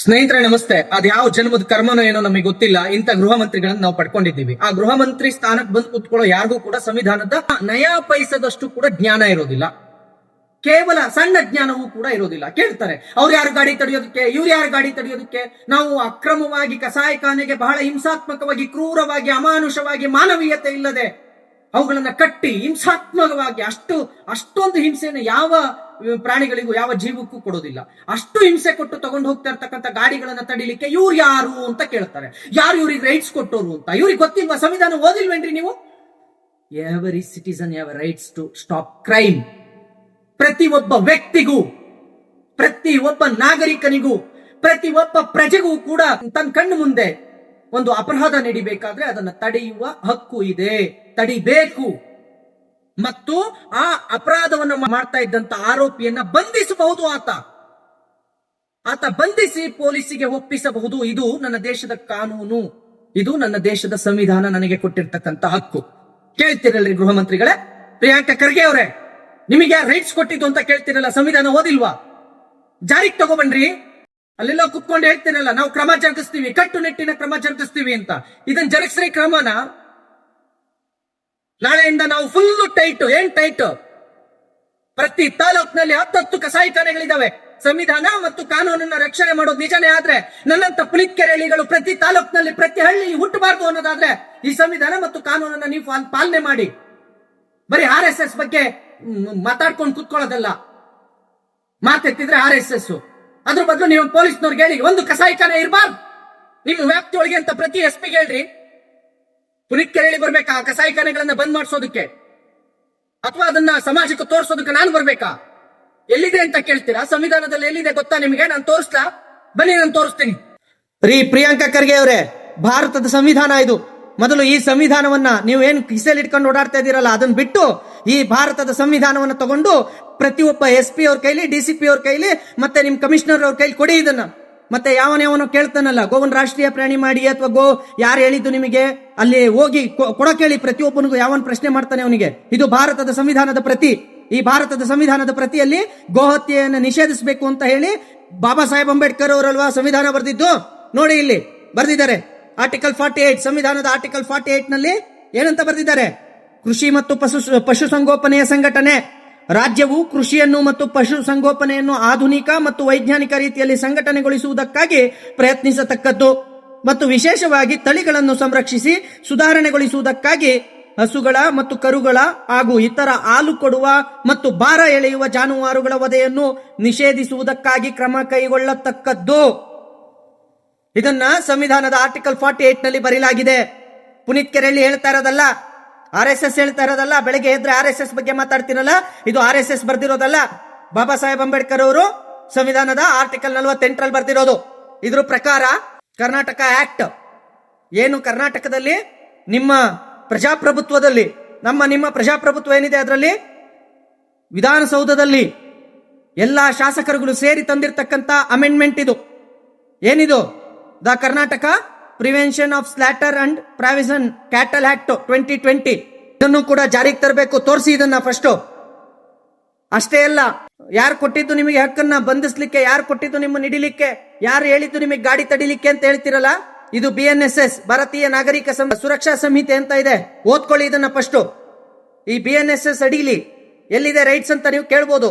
ಸ್ನೇಹಿತರೆ ನಮಸ್ತೆ. ಯಾವ ಜನ್ಮದ ಕರ್ಮನೋ ಏನೋ ನಮಗೆ ಗೊತ್ತಿಲ್ಲ, ಇಂಥ ಗೃಹ ಮಂತ್ರಿಗಳನ್ನ ನಾವು ಪಡ್ಕೊಂಡಿದ್ದೀವಿ. ಆ ಗೃಹ ಮಂತ್ರಿ ಸ್ಥಾನಕ್ಕೆ ಬಂದು ಕೂತ್ಕೊಳ್ಳೋ ಯಾರಿಗೂ ಕೂಡ ಸಂವಿಧಾನದ ನಯಾ ಪೈಸದಷ್ಟು ಕೂಡ ಜ್ಞಾನ ಇರೋದಿಲ್ಲ. ಕೇವಲ ಸಣ್ಣ ಜ್ಞಾನವೂ ಕೂಡ ಇರೋದಿಲ್ಲ. ಕೇಳ್ತಾರೆ, ಅವ್ರು ಯಾರು ಗಾಡಿ ತಡೆಯೋದಕ್ಕೆ, ಇವ್ರು ಯಾರು ಗಾಡಿ ತಡೆಯೋದಕ್ಕೆ. ನಾವು ಅಕ್ರಮವಾಗಿ ಕಸಾಯಿಖಾನೆಗೆ ಬಹಳ ಹಿಂಸಾತ್ಮಕವಾಗಿ, ಕ್ರೂರವಾಗಿ, ಅಮಾನುಷವಾಗಿ, ಮಾನವೀಯತೆ ಇಲ್ಲದೆ ಅವುಗಳನ್ನ ಕಟ್ಟಿ ಹಿಂಸಾತ್ಮಕವಾಗಿ ಅಷ್ಟೊಂದು ಹಿಂಸೆಯನ್ನು ಯಾವ ಪ್ರಾಣಿಗಳಿಗೂ ಯಾವ ಜೀವಕ್ಕೂ ಕೊಡೋದಿಲ್ಲ. ಅಷ್ಟು ಹಿಂಸೆ ಕೊಟ್ಟು ತಗೊಂಡು ಹೋಗ್ತಾ ಇರ್ತಕ್ಕಂಥ ಗಾಡಿಗಳನ್ನ ತಡಿಲಿಕ್ಕೆ ಇವ್ರು ಯಾರು ಅಂತ ಕೇಳ್ತಾರೆ. ಯಾರು ಇವ್ರಿಗೆ ರೈಟ್ಸ್ ಕೊಟ್ಟೋರು ಅಂತ ಇವ್ರಿಗೆ ಗೊತ್ತಿಲ್ವಾ? ಸಂವಿಧಾನ ಓದಿಲ್ವೇನ್ರಿ ನೀವು? Every citizen have rights to stop crime. ಪ್ರತಿಯೊಬ್ಬ ವ್ಯಕ್ತಿಗೂ, ಪ್ರತಿಯೊಬ್ಬ ನಾಗರಿಕನಿಗೂ, ಪ್ರತಿಯೊಬ್ಬ ಪ್ರಜೆಗೂ ಕೂಡ ತನ್ನ ಕಣ್ಣು ಮುಂದೆ ಒಂದು ಅಪರಾಧ ನಡಿಬೇಕಾದ್ರೆ ಅದನ್ನ ತಡೆಯುವ ಹಕ್ಕು ಇದೆ, ತಡಿಬೇಕು. ಮತ್ತು ಆ ಅಪರಾಧವನ್ನು ಮಾಡ್ತಾ ಇದ್ದಂತ ಆರೋಪಿಯನ್ನ ಬಂಧಿಸಬಹುದು. ಆತ ಬಂಧಿಸಿ ಪೊಲೀಸಿಗೆ ಒಪ್ಪಿಸಬಹುದು. ಇದು ನನ್ನ ದೇಶದ ಕಾನೂನು, ಇದು ನನ್ನ ದೇಶದ ಸಂವಿಧಾನ ನನಗೆ ಕೊಟ್ಟಿರ್ತಕ್ಕಂಥ ಹಕ್ಕು. ಕೇಳ್ತಿರಲ್ರಿ ಗೃಹ ಮಂತ್ರಿಗಳೇ, ಪ್ರಿಯಾಂಕಾ ಖರ್ಗೆ ಅವರೇ, ನಿಮಗೆ ಯಾರು ರೈಟ್ಸ್ ಕೊಟ್ಟಿದ್ದು ಅಂತ ಕೇಳ್ತಿರಲ್ಲ? ಸಂವಿಧಾನ ಓದಿಲ್ವಾ? ಜಾರಿಗೆ ತಗೊಬನ್ರಿ. ಅಲ್ಲೆಲ್ಲ ಕುತ್ಕೊಂಡು ಹೇಳ್ತಿರಲ್ಲ, ನಾವು ಕ್ರಮ ಜರುಗಿಸ್ತೀವಿ, ಕಟ್ಟುನಿಟ್ಟಿನ ಕ್ರಮ ಜರುಗಿಸ್ತೀವಿ ಅಂತ. ಇದನ್ನ ಜರುಗಿಸ್ರಿ ಕ್ರಮನ. ನಾಳೆಯಿಂದ ನಾವು ಫುಲ್ ಟೈಟ್. ಏನ್ ಟೈಟ್? ಪ್ರತಿ ತಾಲೂಕಿನಲ್ಲಿ 10 ಕಸಾಯಿಖಾನೆಗಳಿದಾವೆ. ಸಂವಿಧಾನ ಮತ್ತು ಕಾನೂನನ್ನ ರಕ್ಷಣೆ ಮಾಡೋದು ನಿಜನೇ ಆದ್ರೆ, ನನ್ನಂತ ಪುನೀತ್ ಕೆರೆಳಿಗಳು ಪ್ರತಿ ತಾಲೂಕಿನಲ್ಲಿ, ಪ್ರತಿ ಹಳ್ಳಿ ಹುಟ್ಟಬಾರ್ದು ಅನ್ನೋದಾದ್ರೆ ಈ ಸಂವಿಧಾನ ಮತ್ತು ಕಾನೂನನ್ನ ನೀವು ಪಾಲನೆ ಮಾಡಿ. ಬರೀ RSS ಬಗ್ಗೆ ಮಾತಾಡ್ಕೊಂಡು ಕುತ್ಕೊಳ್ಳೋದಲ್ಲ. ಮಾತೆತ್ತಿದ್ರೆ RSS, ಅದ್ರ ಬದಲು ನೀವು ಪೊಲೀಸ್ನವ್ರಿಗೆ ಹೇಳಿ, ಒಂದು ಕಸಾಯಿಖಾನೆ ಇರಬಾರ್ದು ನಿಮ್ಮ ವ್ಯಾಪ್ತಿಯೊಳಗೆ ಅಂತ ಪ್ರತಿ SP ಹೇಳ್ರಿ. ಪುನೀತ್ ಕೆರೆಳಿ ಬರ್ಬೇಕಾ ಕಸಾಯಿಖಾನೆಗಳನ್ನ ಬಂದ್ ಮಾಡಿಸೋದಕ್ಕೆ? ಅಥವಾ ಅದನ್ನ ಸಮಾಜಕ್ಕೆ ತೋರಿಸೋದಕ್ಕೆ ನಾನು ಬರ್ಬೇಕಾ? ಎಲ್ಲಿದೆ ಅಂತ ಕೇಳ್ತೀರಾ? ಸಂವಿಧಾನದಲ್ಲಿ ಎಲ್ಲಿದೆ ಗೊತ್ತಾ ನಿಮಗೆ? ನಾನು ತೋರಿಸ್ಲಾ? ಬನ್ನಿ, ನಾನು ತೋರಿಸ್ತೀನಿ. ಪ್ರಿಯಾಂಕಾ ಖರ್ಗೆ ಅವರೇ, ಭಾರತದ ಸಂವಿಧಾನ ಇದು. ಮೊದಲು ಈ ಸಂವಿಧಾನವನ್ನ ನೀವು ಏನ್ ಕಿಸೆಯಲ್ಲಿ ಇಟ್ಕೊಂಡು ಓಡಾಡ್ತಾ ಇದೀರಲ್ಲ, ಅದನ್ನ ಬಿಟ್ಟು ಈ ಭಾರತದ ಸಂವಿಧಾನವನ್ನ ತಗೊಂಡು ಪ್ರತಿಯೊಬ್ಬ SP ಅವ್ರ ಕೈಲಿ, DCP ಅವ್ರ ಕೈಲಿ, ಮತ್ತೆ ನಿಮ್ ಕಮಿಷನರ್ ಅವ್ರ ಕೈಲಿ ಕೊಡಿ ಇದನ್ನ. ಮತ್ತೆ ಯಾವನೋ ಕೇಳ್ತಾನಲ್ಲ, ಗೋವನ್ ರಾಷ್ಟ್ರೀಯ ಪ್ರಾಣಿ ಮಾಡಿ ಅಥವಾ ಗೋ ಯಾರು ಹೇಳಿದ್ದು ನಿಮಗೆ, ಅಲ್ಲಿ ಹೋಗಿ ಕೊಡೋಕೆ ಹೇಳಿ. ಪ್ರತಿಯೊಬ್ಬನಿಗೂ ಯಾವನ್ ಪ್ರಶ್ನೆ ಮಾಡ್ತಾನೆ ಅವನಿಗೆ. ಇದು ಭಾರತದ ಸಂವಿಧಾನದ ಪ್ರತಿ. ಈ ಭಾರತದ ಸಂವಿಧಾನದ ಪ್ರತಿಯಲ್ಲಿ ಗೋಹತ್ಯೆಯನ್ನು ನಿಷೇಧಿಸಬೇಕು ಅಂತ ಹೇಳಿ ಬಾಬಾ ಸಾಹೇಬ್ ಅಂಬೇಡ್ಕರ್ ಅವರಲ್ವಾ ಸಂವಿಧಾನ ಬರೆದಿದ್ದು? ನೋಡಿ, ಇಲ್ಲಿ ಬರೆದಿದ್ದಾರೆ. ಆರ್ಟಿಕಲ್ 48, ಸಂವಿಧಾನದ ಆರ್ಟಿಕಲ್ 48 ನಲ್ಲಿ ಏನಂತ ಬರೆದಿದ್ದಾರೆ? ಕೃಷಿ ಮತ್ತು ಪಶುಸಂಗೋಪನೆಯ ಸಂಘಟನೆ. ರಾಜ್ಯವು ಕೃಷಿಯನ್ನು ಮತ್ತು ಪಶು ಸಂಗೋಪನೆಯನ್ನು ಆಧುನಿಕ ಮತ್ತು ವೈಜ್ಞಾನಿಕ ರೀತಿಯಲ್ಲಿ ಸಂಘಟನೆಗೊಳಿಸುವುದಕ್ಕಾಗಿ ಪ್ರಯತ್ನಿಸತಕ್ಕದ್ದು ಮತ್ತು ವಿಶೇಷವಾಗಿ ತಳಿಗಳನ್ನು ಸಂರಕ್ಷಿಸಿ ಸುಧಾರಣೆಗೊಳಿಸುವುದಕ್ಕಾಗಿ ಹಸುಗಳ ಮತ್ತು ಕರುಗಳ ಹಾಗೂ ಇತರ ಹಾಲು ಕೊಡುವ ಮತ್ತು ಭಾರ ಎಳೆಯುವ ಜಾನುವಾರುಗಳ ವಧೆಯನ್ನು ನಿಷೇಧಿಸುವುದಕ್ಕಾಗಿ ಕ್ರಮ ಕೈಗೊಳ್ಳತಕ್ಕದ್ದು. ಇದನ್ನ ಸಂವಿಧಾನದ ಆರ್ಟಿಕಲ್ 48 ನಲ್ಲಿ ಬರೆಯಲಾಗಿದೆ. ಪುನೀತ್ ಕೆರೆಳ್ಳಿ ಹೇಳ್ತಾ ಇರೋದಲ್ಲ, RSS ಹೇಳ್ತಾ ಇರೋದಲ್ಲ. ಬೆಳಗ್ಗೆ ಎದ್ರೆ RSS ಬಗ್ಗೆ ಮಾತಾಡ್ತಿರಲ್ಲ, ಇದು RSS ಬರ್ದಿರೋದಲ್ಲ. ಬಾಬಾ ಸಾಹೇಬ್ ಅಂಬೇಡ್ಕರ್ ಅವರು ಸಂವಿಧಾನದ ಆರ್ಟಿಕಲ್ 48 ಬರ್ದಿರೋದು. ಇದ್ರ ಪ್ರಕಾರ ಕರ್ನಾಟಕ ಆಕ್ಟ್ ಏನು, ಕರ್ನಾಟಕದಲ್ಲಿ ನಿಮ್ಮ ಪ್ರಜಾಪ್ರಭುತ್ವದಲ್ಲಿ, ನಿಮ್ಮ ಪ್ರಜಾಪ್ರಭುತ್ವ ಏನಿದೆ, ಅದರಲ್ಲಿ ವಿಧಾನಸೌಧದಲ್ಲಿ ಎಲ್ಲಾ ಶಾಸಕರುಗಳು ಸೇರಿ ತಂದಿರತಕ್ಕಂತ ಅಮೆಂಡ್ಮೆಂಟ್ ಇದು. ಏನಿದು? The Karnataka prevention of slaughter and provision cattle act 2020. ಇದನ್ನು ಕೂಡ ಜಾರಿಗೆ ತರಬೇಕು. ತೋರಿಸಿ ಇದನ್ನ ಫಸ್ಟ್. ಅಷ್ಟೇ ಅಲ್ಲ, ಯಾರು ಕೊಟ್ಟಿದ್ದು ನಿಮಗೆ ಹಕ್ಕನ್ನ ಬಂಧಿಸ್ಲಿಕ್ಕೆ? ಯಾರು ಕೊಟ್ಟಿದ್ದು ನಿಮ್ಮ ಹಿಡಿಲಿಕ್ಕೆ? ಯಾರು ಹೇಳಿದ್ದು ನಿಮಗೆ ಗಾಡಿ ತಡಿಲಿಕ್ಕೆ ಅಂತ ಹೇಳ್ತಿರಲ್ಲ? ಇದು BNSS, ಭಾರತೀಯ ನಾಗರಿಕ ಸುರಕ್ಷಾ ಸಂಹಿತೆ ಅಂತ ಇದೆ. ಓದ್ಕೊಳ್ಳಿ ಇದನ್ನ ಫಸ್ಟ್. ಈ BNSS ಅಡಿಲಿ ಎಲ್ಲಿದೆ ರೈಟ್ಸ್ ಅಂತ ನೀವು ಕೇಳ್ಬೋದು.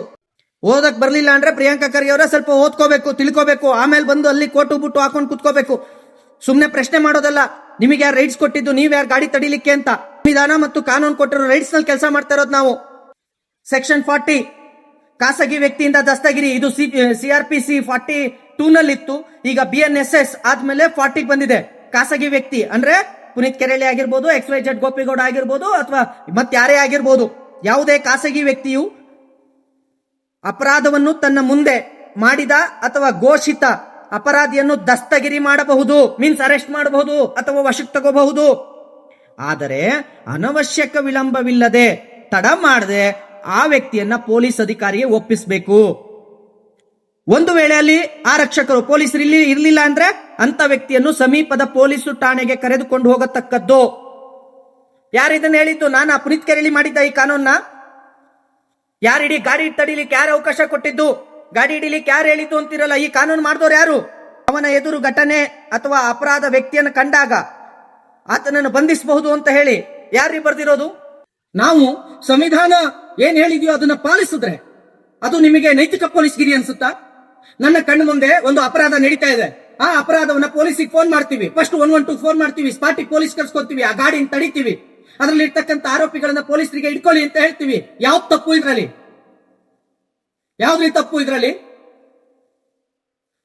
ಓದಕ್ ಬರ್ಲಿಲ್ಲ ಅಂದ್ರೆ ಪ್ರಿಯಾಂಕಾ ಖರ್ಗೆ ಅವರ ಸ್ವಲ್ಪ ಓದ್ಕೋಬೇಕು, ತಿಳ್ಕೋಬೇಕು. ಆಮೇಲೆ ಬಂದು ಅಲ್ಲಿ ಕೋಟು ಬುಟ್ಟು ಹಾಕೊಂಡು ಕುತ್ಕೋಬೇಕು. ಸುಮ್ನೆ ಪ್ರಶ್ನೆ ಮಾಡೋದಲ್ಲ. ನಿಮಗೆ ಯಾರು ರೈಟ್ಸ್ ಕೊಟ್ಟಿದ್ದು, ನೀವ್ ಯಾರು ಗಾಡಿ ತಡಿಲಿಕ್ಕೆ ಅಂತ? ಸಂವಿಧಾನ ಮತ್ತು ಕಾನೂನು ಕೊಟ್ಟಿರೋ ರೈಟ್ಸ್ ನಲ್ಲಿ ಕೆಲಸ ಮಾಡ್ತಾ ಇರೋದು ನಾವು. ಸೆಕ್ಷನ್ 40, ಖಾಸಗಿ ವ್ಯಕ್ತಿಯಿಂದ ದಸ್ತಗಿರಿ. ಇದು CRPC 42 ನಲ್ಲಿ ಇತ್ತು. ಈಗ BNSS ಆದ್ಮೇಲೆ 40 ಬಂದಿದೆ. ಖಾಸಗಿ ವ್ಯಕ್ತಿ ಅಂದ್ರೆ ಪುನೀತ್ ಕೆರೆಳ್ಳಿ ಆಗಿರ್ಬೋದು, XYZ ಗೋಪಿಗೌಡ ಆಗಿರ್ಬೋದು, ಅಥವಾ ಮತ್ತೆ ಯಾರೇ ಆಗಿರ್ಬೋದು, ಯಾವುದೇ ಖಾಸಗಿ ವ್ಯಕ್ತಿಯು ಅಪರಾಧವನ್ನು ತನ್ನ ಮುಂದೆ ಮಾಡಿದ ಅಥವಾ ಘೋಷಿತ ಅಪರಾಧಿಯನ್ನು ದಸ್ತಗಿರಿ ಮಾಡಬಹುದು, ಮೀನ್ಸ್ ಅರೆಸ್ಟ್ ಮಾಡಬಹುದು ಅಥವಾ ವಶಕ್ಕೆ ತಗೋಬಹುದು. ಆದರೆ ಅನವಶ್ಯಕ ವಿಳಂಬವಿಲ್ಲದೆ, ತಡ ಮಾಡದೆ ಆ ವ್ಯಕ್ತಿಯನ್ನ ಪೊಲೀಸ್ ಅಧಿಕಾರಿಗೆ ಒಪ್ಪಿಸಬೇಕು. ಒಂದು ವೇಳೆ ಅಲ್ಲಿ ಆರಕ್ಷಕರು ಪೊಲೀಸರು ಇರಲಿಲ್ಲ ಅಂದ್ರೆ ಅಂತ ವ್ಯಕ್ತಿಯನ್ನು ಸಮೀಪದ ಪೊಲೀಸು ಠಾಣೆಗೆ ಕರೆದುಕೊಂಡು ಹೋಗತಕ್ಕದ್ದು. ಯಾರಿದನ್ನ ಹೇಳಿದ್ದು? ನಾನು ಪುನೀತ್ ಕೆರೆಳಿ ಮಾಡಿದ್ದ ಈ ಕಾನೂನ್ನ? ಯಾರಿಡಿ ಗಾಡಿ ತಡಿಲಿಕ್ಕೆ ಯಾರು ಅವಕಾಶ ಕೊಟ್ಟಿದ್ದು? ಗಾಡಿ ಹಿಡಿಲಿಕ್ಕೆ ಯಾರು ಹೇಳಿದ್ದು ಅಂತಿರಲ್ಲ. ಈ ಕಾನೂನು ಮಾಡಿದವ್ರು ಯಾರು? ಅವನ ಎದುರು ಘಟನೆ ಅಥವಾ ಅಪರಾಧ ವ್ಯಕ್ತಿಯನ್ನು ಕಂಡಾಗ ಆತನನ್ನು ಬಂಧಿಸಬಹುದು ಅಂತ ಹೇಳಿ ಯಾರಿಗೆ ಬರ್ದಿರೋದು? ನಾವು ಸಂವಿಧಾನ ಏನ್ ಹೇಳಿದ್ಯೋ ಅದನ್ನ ಪಾಲಿಸಿದ್ರೆ ಅದು ನಿಮಗೆ ನೈತಿಕ ಪೊಲೀಸ್ಗಿರಿ ಅನ್ಸುತ್ತಾ? ನನ್ನ ಕಣ್ಣು ಮುಂದೆ ಒಂದು ಅಪರಾಧ ನಡೀತಾ ಇದೆ, ಆ ಅಪರಾಧವನ್ನ ಪೊಲೀಸಿಗೆ ಫೋನ್ ಮಾಡ್ತೀವಿ, ಫಸ್ಟ್ 112 ಫೋನ್ ಮಾಡ್ತೀವಿ, ಸ್ಪಾಟಿಗೆ ಪೊಲೀಸ್ ಕರ್ಸ್ಕೊತೀವಿ, ಆ ಗಾಡಿನ ತಡಿತೀವಿ, ಅದರಲ್ಲಿ ಇರ್ತಕ್ಕಂಥ ಆರೋಪಿಗಳನ್ನ ಪೊಲೀಸರಿಗೆ ಇಟ್ಕೊಳ್ಳಿ ಅಂತ ಹೇಳ್ತೀವಿ. ಯಾವ್ದು ತಪ್ಪು ಇದ್ರಲ್ಲಿ? ಯಾವ್ದ್ರಲ್ಲಿ ತಪ್ಪು ಇದ್ರಲ್ಲಿ?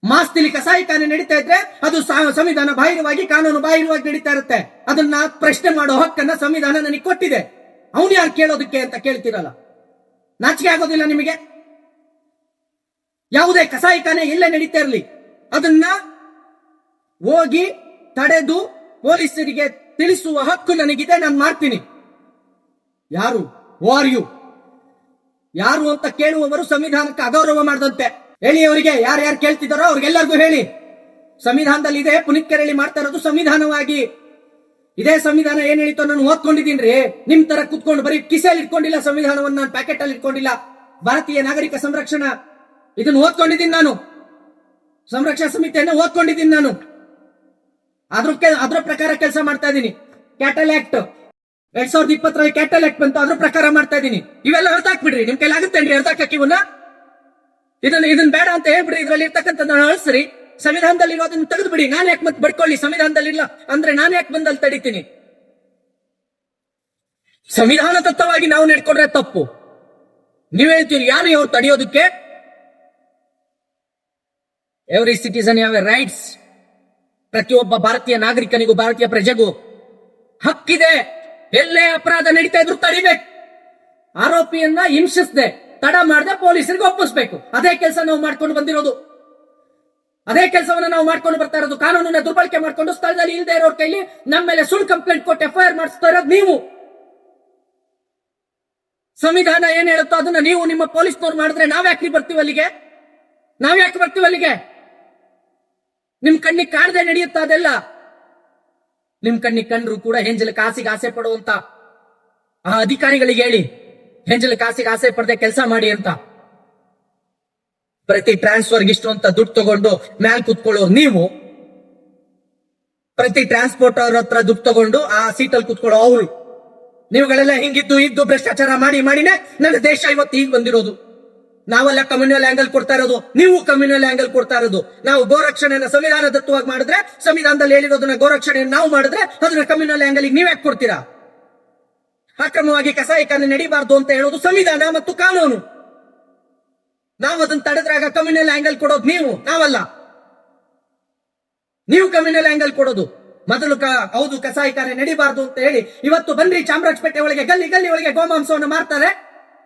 ಮಾಸ್ತಿಲಿ ಕಸಾಯಿಖಾನೆ ನಡೀತಾ ಇದ್ರೆ ಅದು ಸಂವಿಧಾನ ಬಾಹಿರವಾಗಿ, ಕಾನೂನು ಬಾಹಿರವಾಗಿ ನಡೀತಾ ಇರುತ್ತೆ. ಅದನ್ನ ಪ್ರಶ್ನೆ ಮಾಡೋ ಹಕ್ಕನ್ನ ಸಂವಿಧಾನ ನನಗೆ ಕೊಟ್ಟಿದೆ. ಅವನು ಯಾರು ಕೇಳೋದಕ್ಕೆ ಅಂತ ಕೇಳ್ತಿರಲ್ಲ. ನಾಚಿಕೆ ಆಗೋದಿಲ್ಲ ನಿಮಗೆ? ಯಾವುದೇ ಕಸಾಯಿಖಾನೆ ಎಲ್ಲೇ ನಡೀತಾ ಇರಲಿ ಅದನ್ನ ಹೋಗಿ ತಡೆದು ಪೊಲೀಸರಿಗೆ ತಿಳಿಸುವ ಹಕ್ಕು ನನಗಿದೆ, ನಾನು ಮಾಡ್ತೀನಿ. ಯಾರು ಯು ಯಾರು ಅಂತ ಕೇಳುವವರು ಸಂವಿಧಾನಕ್ಕೆ ಅಗೌರವ ಮಾಡದಂತೆ ಹೇಳಿ. ಅವರಿಗೆ ಯಾರ್ಯಾರು ಕೇಳ್ತಿದ್ದಾರೋ ಅವ್ರಿಗೆಲ್ಲರಿಗೂ ಹೇಳಿ, ಸಂವಿಧಾನದಲ್ಲಿ ಇದೆ. ಪುನೀತ್ ಕೆರೆಯಲ್ಲಿ ಮಾಡ್ತಾ ಇರೋದು ಸಂವಿಧಾನವಾಗಿ. ಇದೇ ಸಂವಿಧಾನ ಏನ್ ಹೇಳಿತೋ ನಾನು ಓದ್ಕೊಂಡಿದ್ದೀನಿ. ನಿಮ್ ತರ ಕುತ್ಕೊಂಡು ಬರೀ ಕಿಸೆಯಲ್ಲಿ ಇಟ್ಕೊಂಡಿಲ್ಲ, ಸಂವಿಧಾನವನ್ನ ನಾನು ಪ್ಯಾಕೆಟ್ ಅಲ್ಲಿ ಇಟ್ಕೊಂಡಿಲ್ಲ. ಭಾರತೀಯ ನಾಗರಿಕ ಸಂರಕ್ಷಣಾ ಇದನ್ನು ಓದ್ಕೊಂಡಿದ್ದೀನಿ ನಾನು, ಸಂರಕ್ಷಣಾ ಸಮಿತಿಯನ್ನು ಓದ್ಕೊಂಡಿದ್ದೀನಿ ನಾನು. ಅದ್ರ ಪ್ರಕಾರ ಕೆಲಸ ಮಾಡ್ತಾ ಇದ್ದೀನಿ. ಕ್ಯಾಟಲ್ ಆಕ್ಟ್ 2020 ಕ್ಯಾಟಲ್ ಆಕ್ಟ್ ಬಂತು, ಅದ್ರ ಪ್ರಕಾರ ಮಾಡ್ತಾ ಇದ್ದೀನಿ. ಇವೆಲ್ಲ ಹೊರತಾಕ್ಬಿಡ್ರಿ, ನಿಮ್ ಕೈಲಿ ಆಗುತ್ತೇನ್ರಿ ಹೊರತಾಕಿ ಇವನ್ನ? ಇದನ್ನ ಬೇಡ ಅಂತ ಹೇಳ್ಬಿಡ್ರಿ. ಇದ್ರಲ್ಲಿ ಇರ್ತಕ್ಕಂಥ ಅಳಿಸ್ರಿ, ಸಂವಿಧಾನದಲ್ಲಿ ಅದನ್ನ ತೆಗೆದು ಬಿಡಿ. ನಾನು ಯಾಕೆ ಮತ್ತೆ ಬಡ್ಕೊಳ್ಳಿ? ಸಂವಿಧಾನದಲ್ಲಿ ಇಲ್ಲ ಅಂದ್ರೆ ನಾನು ಯಾಕೆ ಬಂದಲ್ಲಿ ತಡಿತೀನಿ? ಸಂವಿಧಾನ ತತ್ವವಾಗಿ ನಾವು ನಡ್ಕೊಂಡ್ರೆ ತಪ್ಪು. ನೀವ್ ಹೇಳ್ತೀರಿ ಯಾರು ಇವ್ರು ತಡೆಯೋದಕ್ಕೆ? Every citizen have a rights. ಪ್ರತಿಯೊಬ್ಬ ಭಾರತೀಯ ನಾಗರಿಕನಿಗೂ, ಭಾರತೀಯ ಪ್ರಜೆಗೂ ಹಕ್ಕಿದೆ. ಎಲ್ಲೇ ಅಪರಾಧ ನಡೀತಾ ಇದ್ರು ತಡಿಬೇಕು. ಆರೋಪಿಯನ್ನ ಹಿಂಸಿಸದೆ, ತಡ ಮಾಡದೆ ಪೊಲೀಸರಿಗೆ ಒಪ್ಪಿಸ್ಬೇಕು. ಅದೇ ಕೆಲಸ ನಾವು ಮಾಡ್ಕೊಂಡು ಬಂದಿರೋದು, ಅದೇ ಕೆಲಸವನ್ನ ನಾವು ಮಾಡ್ಕೊಂಡು ಬರ್ತಾ ಇರೋದು. ಕಾನೂನನ್ನ ದುರ್ಬಳಕೆ ಮಾಡ್ಕೊಂಡು ಸ್ಥಳದಲ್ಲಿ ಇಲ್ಲದೆ ಇರೋರ್ ಕೈಲಿ ನಮ್ಮ ಮೇಲೆ ಸುಳ್ಳು ಕಂಪ್ಲೇಂಟ್ ಕೊಟ್ಟು FIR ಮಾಡಿಸ್ತಾ ಇರೋದು ನೀವು. ಸಂವಿಧಾನ ಏನ್ ಹೇಳುತ್ತೋ ಅದನ್ನ ನೀವು ನಿಮ್ಮ ಪೊಲೀಸ್ನವ್ರು ಮಾಡಿದ್ರೆ ನಾವ್ಯಾಕ್ರಿ ಬರ್ತೀವಿ ಅಲ್ಲಿಗೆ? ನಾವ್ಯಾಕೆ ಬರ್ತೀವಿ ಅಲ್ಲಿಗೆ? ನಿಮ್ ಕಣ್ಣಿಗೆ ಕಾಣದೆ ನಡೆಯುತ್ತಾ ಅದೆಲ್ಲ? ನಿಮ್ ಕಣ್ಣಿಗೆ ಕಂಡ್ರು ಕೂಡ ಹೆಂಜಲ ಕಾಸಿಗೆ ಆಸೆ ಪಡುವಂತ ಆ ಅಧಿಕಾರಿಗಳಿಗೆ ಹೇಳಿ, ಹೆಂಜಲ ಕಾಸಿಗೆ ಆಸೆ ಪಡದೆ ಕೆಲಸ ಮಾಡಿ ಅಂತ. ಪ್ರತಿ ಟ್ರಾನ್ಸ್ಫರ್ಗೆ ಇಷ್ಟು ಅಂತ ದುಡ್ಡು ತಗೊಂಡು ಮ್ಯಾಲ್ ಕುತ್ಕೊಳ್ಳೋರು ನೀವು, ಪ್ರತಿ ಟ್ರಾನ್ಸ್ಪೋರ್ಟ್ ಅವ್ರ ಹತ್ರ ದುಡ್ಡು ತಗೊಂಡು ಆ ಸೀಟಲ್ಲಿ ಕುತ್ಕೊಳ್ಳೋ ಅವರು. ನೀವುಗಳೆಲ್ಲ ಹಿಂಗಿದ್ದು ಭ್ರಷ್ಟಾಚಾರ ಮಾಡಿನೇ ನನ್ನ ದೇಶ ಇವತ್ತು ಈಗ ಬಂದಿರೋದು. ನಾವೆಲ್ಲ ಕಮ್ಯುನಲ್ ಆಂಗಲ್ ಕೊಡ್ತಾ ಇರೋದು, ನೀವು ಕಮ್ಯುನಲ್ ಆಂಗಲ್ ಕೊಡ್ತಾ ಇರೋದು. ನಾವು ಗೋರಕ್ಷಣೆಯನ್ನ ಸಂವಿಧಾನದತ್ತವಾಗಿ ಮಾಡಿದ್ರೆ, ಸಂವಿಧಾನದಲ್ಲಿ ಹೇಳಿರೋದನ್ನ ಗೋರಕ್ಷಣೆಯನ್ನು ನಾವು ಮಾಡಿದ್ರೆ ಅದನ್ನ ಕಮ್ಯುನಲ್ ಆಂಗಲ್ ನೀವು ಯಾಕೆ ಕೊಡ್ತೀರಾ? ಅಕ್ರಮವಾಗಿ ಕಸಾಯಿಖಾನೆ ನಡೀಬಾರ್ದು ಅಂತ ಹೇಳೋದು ಸಂವಿಧಾನ ಮತ್ತು ಕಾನೂನು. ನಾವು ಅದನ್ನ ತಡೆದ್ರಾಗ ಕಮ್ಯುನಲ್ ಆಂಗಲ್ ಕೊಡೋದು ನೀವು, ನಾವಲ್ಲ. ನೀವು ಕಮ್ಯುನಲ್ ಆಂಗಲ್ ಕೊಡೋದು. ಮೊದಲು ಹೌದು ಕಸಾಯಿಖಾನೆ ನಡೀಬಾರ್ದು ಅಂತ ಹೇಳಿ ಇವತ್ತು ಬನ್ರಿ ಚಾಮರಾಜಪೇಟೆ ಒಳಗೆ ಗಲ್ಲಿ ಒಳಗೆ ಗೋಮಾಂಸವನ್ನು ಮಾರ್ತಾರೆ,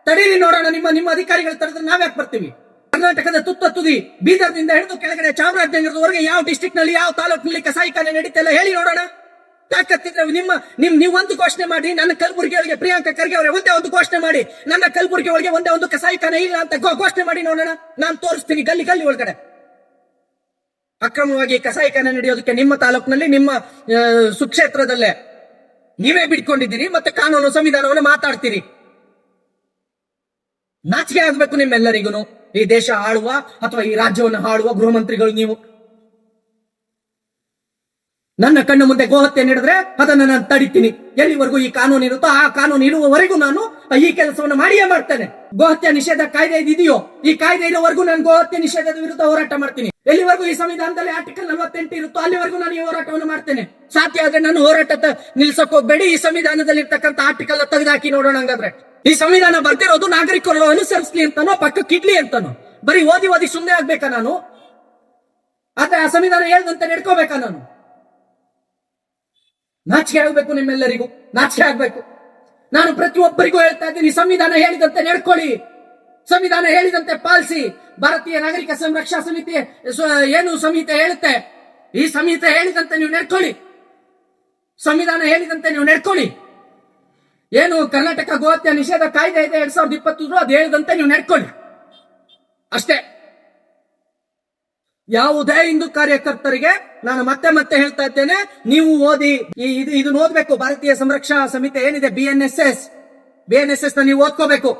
ತಡೀರಿ ನೋಡೋಣ. ನಿಮ್ಮ ಅಧಿಕಾರಿಗಳು ತಡೆದ್ರೆ ನಾವ್ಯಾಕೆ ಬರ್ತೀವಿ? ಕರ್ನಾಟಕದ ತುದಿ ಬೀದರ್ನಿಂದ ಹಿಡಿದು ಕೆಳಗಡೆ ಚಾಮರಾಜನಗರದವರೆಗೆ ಯಾವ ಡಿಸ್ಟ್ರಿಕ್ಟ್ ನಲ್ಲಿ, ಯಾವ ತಾಲೂಕಿನಲ್ಲಿ ಕಸಾಯಿಖಾನೆ ನಡೀತಿಲ್ಲ ಹೇಳಿ ನೋಡೋಣ. ತಾಕತ್ತಿದ್ರೆ ನೀವು ಒಂದು ಘೋಷಣೆ ಮಾಡಿ. ನನ್ನ ಕಲಬುರಗಿ ಒಳಗೆ ಪ್ರಿಯಾಂಕಾ ಖರ್ಗೆ ಅವರೇ ಒಂದೇ ಒಂದು ಘೋಷಣೆ ಮಾಡಿ, ನನ್ನ ಕಲಬುರಗಿ ಒಳಗೆ ಒಂದೇ ಒಂದು ಕಸಾಯಿಖಾನೆ ಇಲ್ಲ ಅಂತ ಘೋಷಣೆ ಮಾಡಿ ನೋಡೋಣ. ನಾನು ತೋರಿಸ್ತೀನಿ ಗಲ್ಲಿ ಒಳಗಡೆ ಅಕ್ರಮವಾಗಿ ಕಸಾಯಿಖಾನೆ ನಡೆಯೋದಕ್ಕೆ. ನಿಮ್ಮ ತಾಲೂಕಿನಲ್ಲಿ, ನಿಮ್ಮ ಸುಕ್ಷೇತ್ರದಲ್ಲೇ ನೀವೇ ಬಿಟ್ಕೊಂಡಿದ್ದೀರಿ, ಮತ್ತೆ ಕಾನೂನು ಸಂವಿಧಾನವನ್ನು ಮಾತಾಡ್ತೀರಿ. ನಾಚಿಕೆ ಆಗ್ಬೇಕು ನಿಮ್ಮೆಲ್ಲರಿಗೂ. ಈ ದೇಶ ಆಳುವ ಅಥವಾ ಈ ರಾಜ್ಯವನ್ನು ಆಳುವ ಗೃಹ ಮಂತ್ರಿಗಳು ನೀವು. ನನ್ನ ಕಣ್ಣು ಮುಂದೆ ಗೋಹತ್ಯೆ ನಡೆದ್ರೆ ಅದನ್ನ ನಾನು ತಡಿತೀನಿ. ಎಲ್ಲಿವರೆಗೂ ಈ ಕಾನೂನು ಇರುತ್ತೋ ಆ ಕಾನೂನು ಇರುವವರೆಗೂ ನಾನು ಈ ಕೆಲಸವನ್ನು ಮಾಡಿಯೇ ಮಾಡ್ತೇನೆ. ಗೋಹತ್ಯೆ ನಿಷೇಧ ಕಾಯ್ದೆ ಇದೆಯೋ, ಈ ಕಾಯ್ದೆ ಇರೋವರೆಗೂ ನಾನು ಗೋಹತ್ಯೆ ನಿಷೇಧದ ವಿರುದ್ಧ ಹೋರಾಟ ಮಾಡ್ತೀನಿ. ಎಲ್ಲಿವರೆಗೂ ಈ ಸಂವಿಧಾನದಲ್ಲಿ ಆರ್ಟಿಕಲ್ 48 ಇರುತ್ತೋ ಅಲ್ಲಿವರೆಗೂ ನಾನು ಈ ಹೋರಾಟವನ್ನು ಮಾಡ್ತೇನೆ. ಸಾಧ್ಯ ಆದ್ರೆ ನಾನು ಹೋರಾಟ ನಿಲ್ಸಕ್ ಹೋಗ್ಬೇಡಿ. ಈ ಸಂವಿಧಾನದಲ್ಲಿ ಇರ್ತಕ್ಕಂಥ ಆರ್ಟಿಕಲ್ ತೆಗೆದಾಕಿ ನೋಡೋಣ. ಹಂಗಾದ್ರೆ ಈ ಸಂವಿಧಾನ ಬರ್ತಿರೋದು ನಾಗರಿಕರು ಅನುಸರಿಸಲಿ ಅಂತಾನೋ ಪಕ್ಕಕ್ಕೆ ಇಡ್ಲಿ ಅಂತಾನೋ? ಬರೀ ಓದಿ ಸುಮ್ಮನೆ ಆಗ್ಬೇಕಾ ನಾನು? ಆದ್ರೆ ಆ ಸಂವಿಧಾನ ಹೇಳ್ದಂತೆ ನಡ್ಕೋಬೇಕಾ ನಾನು? ನಾಚಿಕೆ ಆಗ್ಬೇಕು ನಿಮ್ಮೆಲ್ಲರಿಗೂ, ನಾಚಿಕೆ ಆಗ್ಬೇಕು. ನಾನು ಪ್ರತಿಯೊಬ್ಬರಿಗೂ ಹೇಳ್ತಾ ಇದ್ದೀನಿ, ಸಂವಿಧಾನ ಹೇಳಿದಂತೆ ನಡ್ಕೊಳ್ಳಿ, ಸಂವಿಧಾನ ಹೇಳಿದಂತೆ ಪಾಲಿಸಿ. ಭಾರತೀಯ ನಾಗರಿಕ ಸಂರಕ್ಷಣಾ ಸಮಿತಿ ಏನು ಸಂಹಿತೆ ಹೇಳುತ್ತೆ, ಈ ಸಂಹಿತೆ ಹೇಳಿದಂತೆ ನೀವು ನಡ್ಕೊಳ್ಳಿ. ಸಂವಿಧಾನ ಹೇಳಿದಂತೆ ನೀವು ನಡ್ಕೊಳ್ಳಿ. ಏನು ಕರ್ನಾಟಕ ಗೋಹತ್ಯೆ ನಿಷೇಧ ಕಾಯ್ದೆ ಇದೆ 2020, ಅದು ಹೇಳಿದಂತೆ ನೀವು ನಡ್ಕೊಳ್ಳಿ ಅಷ್ಟೇ. ಯಾವುದೇ ಹಿಂದೂ ಕಾರ್ಯಕರ್ತರಿಗೆ ನಾನು ಮತ್ತೆ ಹೇಳ್ತಾ ಇದ್ದೇನೆ, ನೀವು ಓದಿ, ಇದನ್ನ ಓದ್ಬೇಕು. ಭಾರತೀಯ ಸಂರಕ್ಷಣಾ ಸಮಿತಿ ಏನಿದೆ BNSS ನ ನೀವು ಓದ್ಕೋಬೇಕು.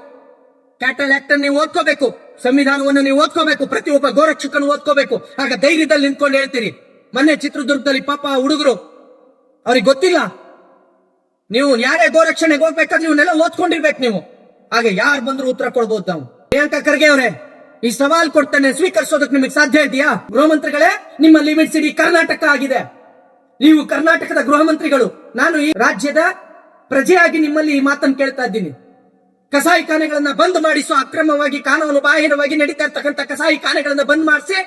ಕ್ಯಾಟಲ್ ಆಕ್ಟ್ ನೀವು ಓದ್ಕೋಬೇಕು. ಸಂವಿಧಾನವನ್ನು ನೀವು ಓದ್ಕೋಬೇಕು, ಪ್ರತಿಯೊಬ್ಬ ಗೋರಕ್ಷಕನು ಓದ್ಕೋಬೇಕು. ಆಗ ಧೈರ್ಯದಲ್ಲಿ ನಿಂತ್ಕೊಂಡು ಹೇಳ್ತೀರಿ. ಮೊನ್ನೆ ಚಿತ್ರದುರ್ಗದಲ್ಲಿ ಪಾಪ ಹುಡುಗರು, ಅವ್ರಿಗೆ ಗೊತ್ತಿಲ್ಲ, ನೀವು ಯಾರೇ ಗೋರಕ್ಷಣೆಗೆ ಹೋಗ್ಬೇಕಾದ್ರೆ ಇವನ್ನೆಲ್ಲ ಓದ್ಕೊಂಡಿರ್ಬೇಕು ನೀವು. ಹಾಗೆ ಯಾರು ಬಂದ್ರು ಉತ್ತರ ಕೊಡ್ಬೋದು ನಾವು. ಪ್ರಿಯಾಂಕಾ ಖರ್ಗೆ ಅವರೇ, ಈ ಸವಾಲ್ ಕೊಡ್ತಾನೆ, ಸ್ವೀಕರಿಸೋದಕ್ಕೆ ನಿಮಗೆ ಸಾಧ್ಯ ಇದೆಯಾ? ಗೃಹ ಮಂತ್ರಿಗಳೇ, ನಿಮ್ಮ ಲಿಮಿಟ್ಸ್ ಇಡೀ ಕರ್ನಾಟಕ ಆಗಿದೆ. ನೀವು ಕರ್ನಾಟಕದ ಗೃಹ ಮಂತ್ರಿಗಳು. ನಾನು ಈ ರಾಜ್ಯದ ಪ್ರಜೆಯಾಗಿ ನಿಮ್ಮಲ್ಲಿ ಈ ಮಾತನ್ನು ಕೇಳ್ತಾ ಇದ್ದೀನಿ. ಕಸಾಯಿಖಾನೆಗಳನ್ನ ಬಂದ್ ಮಾಡಿಸೋ, ಅಕ್ರಮವಾಗಿ ಕಾನೂನು ಬಾಹಿರವಾಗಿ ನಡೀತಾ ಇರ್ತಕ್ಕಂಥ ಕಸಾಯಿಖಾನೆಗಳನ್ನ ಬಂದ್ ಮಾಡಿಸಿ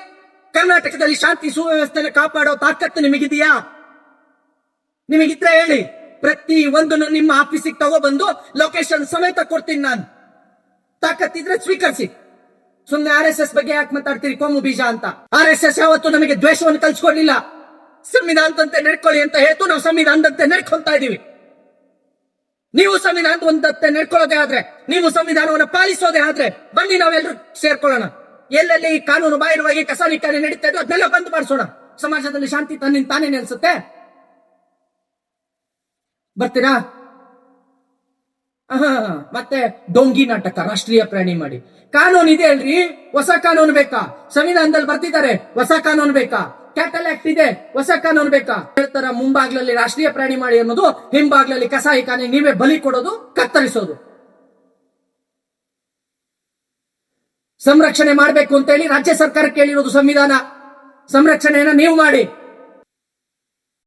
ಕರ್ನಾಟಕದಲ್ಲಿ ಶಾಂತಿ ಸುವ್ಯವಸ್ಥೆನ ಕಾಪಾಡೋ ತಾಕತ್ತು ನಿಮಗಿದೆಯಾ? ನಿಮಗಿದ್ರೆ ಹೇಳಿ. ಪ್ರತಿ ಒಂದನ್ನು ನಿಮ್ಮ ಆಫೀಸಿಗೆ ತಗೊಬಂದು ಲೊಕೇಶನ್ ಸಮೇತ ಕೊಡ್ತೀನಿ ನಾನು. ತಾಕತ್ತಿದ್ರೆ ಸ್ವೀಕರಿಸಿ. ಸುಮ್ಮನೆ RSS ಬಗ್ಗೆ ಯಾಕೆ ಮಾತಾಡ್ತೀರಿ? ಕೋಮು ಬೀಜ ಅಂತ. RSS ಯಾವತ್ತು ನಮಗೆ ದ್ವೇಷವನ್ನು ಕಲ್ಸ್ಕೊಡ್ಲಿಲ್ಲ. ಸಂವಿಧಾನದಂತೆ ನಡ್ಕೊಳ್ಳಿ ಅಂತ ಹೇಳ್ತು ನಾವು ಸಂವಿಧಾನದಂತೆ ನಡ್ಕೊಳ್ತಾ ಇದೀವಿ. ನೀವು ಸಂವಿಧಾನದಂತೆ ನಡ್ಕೊಳ್ಳೋದೇ ಆದ್ರೆ, ನೀವು ಸಂವಿಧಾನವನ್ನು ಪಾಲಿಸೋದೇ ಆದ್ರೆ ಬನ್ನಿ ನಾವೆಲ್ಲರೂ ಸೇರ್ಕೊಳ್ಳೋಣ. ಎಲ್ಲೆಲ್ಲಿ ಈ ಕಾನೂನು ಬಾಹಿರವಾಗಿ ಕಸಾಯಿಖಾನೆ ನಡೀತಾ ಇದ್ದು ಅದನ್ನೆಲ್ಲ ಬಂದ್ ಮಾಡಿಸೋಣ. ಸಮಾಜದಲ್ಲಿ ಶಾಂತಿ ತಾನೇ ನೆಲೆಸುತ್ತೆ. ಬರ್ತೀರಾ? ಮತ್ತೆ ಡೊಂಗಿ ನಾಟಕ, ರಾಷ್ಟ್ರೀಯ ಪ್ರಾಣಿ ಮಾಡಿ. ಕಾನೂನು ಇದೆ ಅಲ್ರಿ, ಹೊಸ ಕಾನೂನು ಬೇಕಾ? ಸಂವಿಧಾನದಲ್ಲಿ ಬರ್ತಿದ್ದಾರೆ, ಹೊಸ ಕಾನೂನು ಬೇಕಾ? ಕ್ಯಾಟಲ್ ಆಕ್ಟ್ ಇದೆ, ಹೊಸ ಕಾನೂನು ಬೇಕಾ? ಹೇಳ್ತಾರ, ಮುಂಬಾಗ್ಲಲ್ಲಿ ರಾಷ್ಟ್ರೀಯ ಪ್ರಾಣಿ ಮಾಡಿ ಅನ್ನೋದು, ಹಿಂಬಾಗ್ಲಲ್ಲಿ ಕಸಾಯಿಖಾನೆ ನೀವೇ ಬಲಿ ಕೊಡೋದು, ಕತ್ತರಿಸೋದು. ಸಂರಕ್ಷಣೆ ಮಾಡಬೇಕು ಅಂತ ಹೇಳಿ ರಾಜ್ಯ ಸರ್ಕಾರ ಕೇಳಿರೋದು ಸಂವಿಧಾನ. ಸಂರಕ್ಷಣೆಯನ್ನ ನೀವು ಮಾಡಿ.